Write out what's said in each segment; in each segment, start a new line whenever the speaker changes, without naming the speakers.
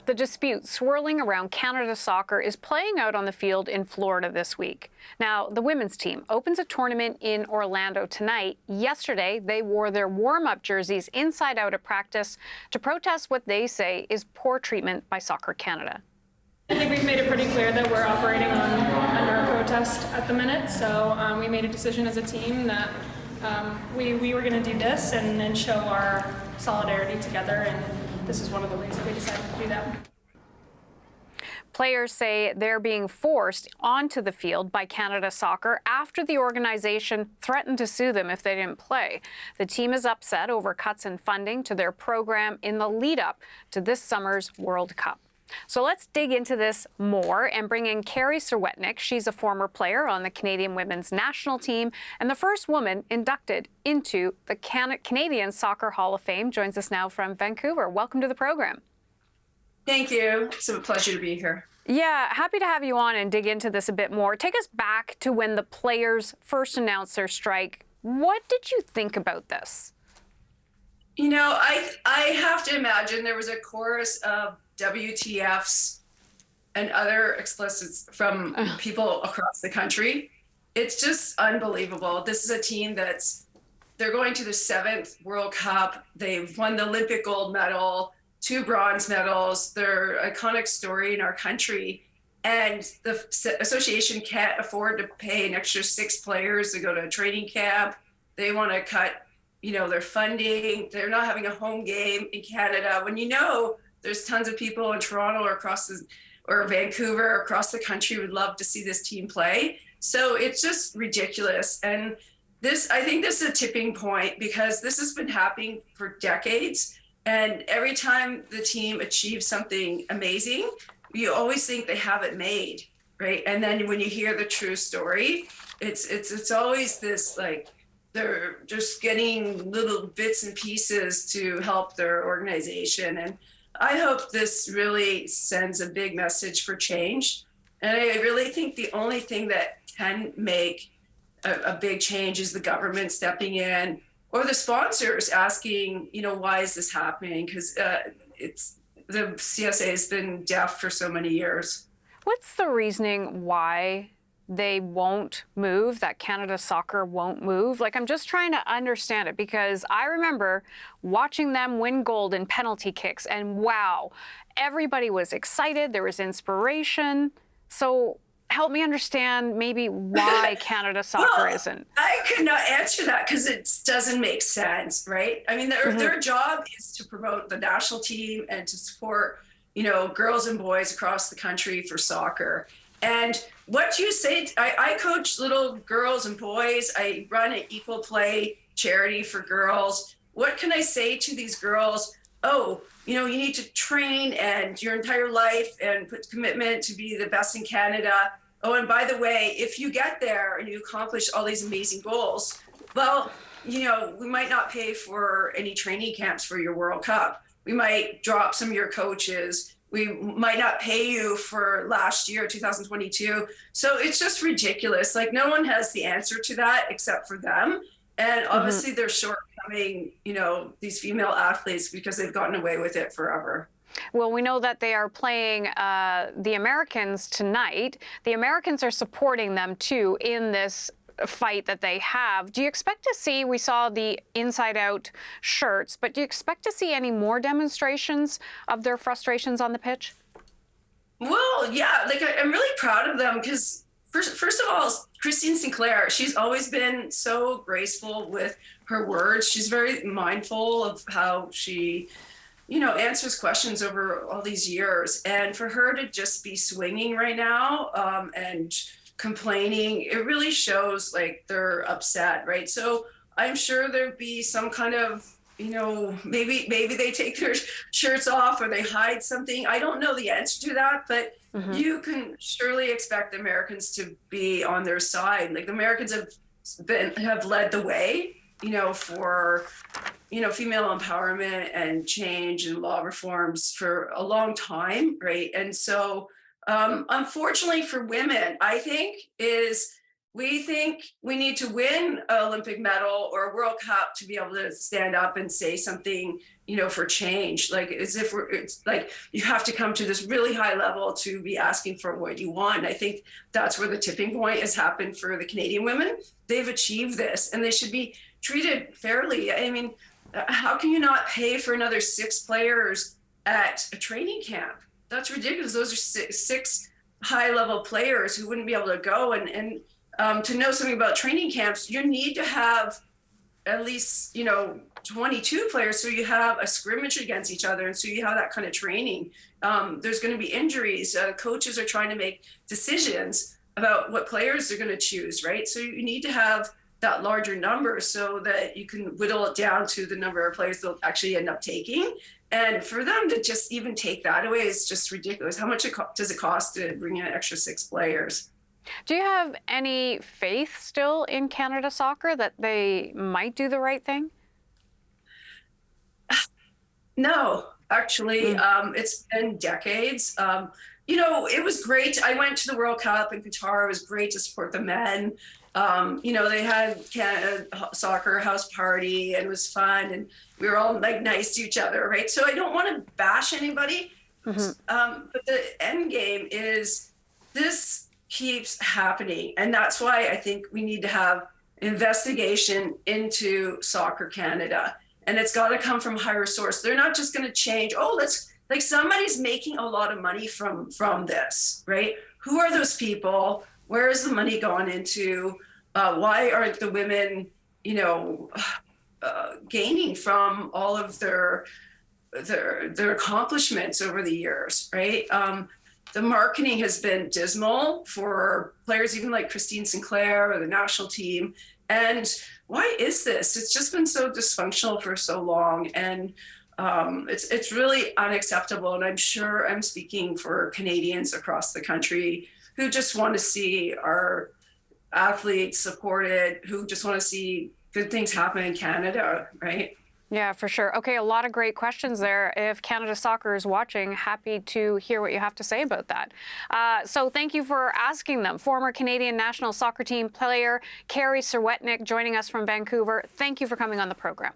The dispute swirling around Canada Soccer is playing out on the field in Florida this week. Now, the women's team opens a tournament in Orlando tonight. Yesterday, they wore their warm-up jerseys inside out at practice to protest what they say is poor treatment by Soccer Canada.
I think we've made it pretty clear that we're operating under a protest at the minute. So we made a decision as a team that we were going to do this and show our solidarity together. And this is one of the ways that we decided to do that.
Players say they're being forced onto the field by Canada Soccer after the organization threatened to sue them if they didn't play. The team is upset over cuts in funding to their program in the lead-up to this summer's World Cup. So let's dig into this more and bring in Carrie Serwetnyk. She's a former player on the Canadian women's national team and the first woman inducted into the Canadian Soccer Hall of Fame. Joins us now from Vancouver. Welcome to the program.
Thank you. It's a pleasure to be here.
Yeah, happy to have you on and dig into this a bit more. Take us back to when the players first announced their strike. What did you think about this?
You know, I have to imagine there was a chorus of WTFs and other explicits from people across the country. It's just unbelievable. This is a team they're going to the 7th World Cup. They've won the Olympic gold medal, 2 bronze medals. They're an iconic story in our country. And the association can't afford to pay an extra 6 players to go to a training camp. They want to cut, their funding. They're not having a home game in Canada when there's tons of people in Toronto or Vancouver, across the country would love to see this team play. So it's just ridiculous. And I think this is a tipping point because this has been happening for decades. And every time the team achieves something amazing, you always think they have it made, right? And then when you hear the true story, it's always this they're just getting little bits and pieces to help their organization. And I hope this really sends a big message for change. And I really think the only thing that can make a big change is the government stepping in or the sponsors asking, why is this happening? Because the CSA has been deaf for so many years.
What's the reasoning why they won't move, that Canada Soccer won't move? I'm just trying to understand it because I remember watching them win gold in penalty kicks and wow, everybody was excited. There was inspiration. So help me understand maybe why Canada Soccer isn't.
I could not answer that because it doesn't make sense, right? I mean, their job is to promote the national team and to support, girls and boys across the country for soccer. And what you say, I coach little girls and boys. I run an equal play charity for girls. What can I say to these girls? Oh, you need to train and your entire life and put commitment to be the best in Canada. Oh, and by the way, if you get there and you accomplish all these amazing goals, well, we might not pay for any training camps for your World Cup. We might drop some of your coaches. We might not pay you for last year, 2022. So it's just ridiculous. No one has the answer to that except for them. And obviously they're shortcoming, these female athletes because they've gotten away with it forever.
Well, we know that they are playing the Americans tonight. The Americans are supporting them, too, in this fight that they have. Do you expect to see, we saw the inside-out shirts, but do you expect to see any more demonstrations of their frustrations on the pitch?
Well, yeah, I'm really proud of them because, first of all, Christine Sinclair, she's always been so graceful with her words. She's very mindful of how she answers questions over all these years. And for her to just be swinging right now and complaining, it really shows they're upset, right? So I'm sure there'd be some kind of, maybe they take their shirts off or they hide something. I don't know the answer to that, but you can surely expect the Americans to be on their side. The Americans have led the way, for female empowerment and change and law reforms for a long time, right? And so, unfortunately for women, I think is we think we need to win an Olympic medal or a World Cup to be able to stand up and say something, for change. Like, as if it's like you have to come to this really high level to be asking for what you want. And I think that's where the tipping point has happened for the Canadian women. They've achieved this, and they should be treated fairly. I mean, how can you not pay for another 6 players at a training camp? That's ridiculous. Those are six high-level players who wouldn't be able to go. And to know something about training camps, you need to have at least, 22 players, so you have a scrimmage against each other, and so you have that kind of training. There's going to be injuries. Coaches are trying to make decisions about what players they're going to choose, right? So you need to have that larger number so that you can whittle it down to the number of players they'll actually end up taking. And for them to just even take that away is just ridiculous. How much does it cost to bring in an extra 6 players?
Do you have any faith still in Canada Soccer that they might do the right thing?
No, actually, it's been decades. It was great. I went to the World Cup in Qatar. It was great to support the men. They had Canada Soccer house party, and it was fun, and we were all like nice to each other, right? So I don't want to bash anybody, but the end game is this keeps happening, and that's why I think we need to have investigation into Soccer Canada, and it's got to come from higher source. They're not just going to change. Somebody's making a lot of money from this, right? Who are those people? Where is the money going into? Why aren't the women, gaining from all of their accomplishments over the years, right? The marketing has been dismal for players even like Christine Sinclair or the national team. And why is this? It's just been so dysfunctional for so long. And it's really unacceptable. And I'm sure I'm speaking for Canadians across the country who just want to see our athletes supported, who just want to see good things happen in Canada, right?
Yeah, for sure. Okay, a lot of great questions there. If Canada Soccer is watching, happy to hear what you have to say about that. So thank you for asking them. Former Canadian national soccer team player Carrie Serwetnyk joining us from Vancouver. Thank you for coming on the program.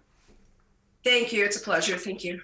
Thank you. It's a pleasure. Thank you.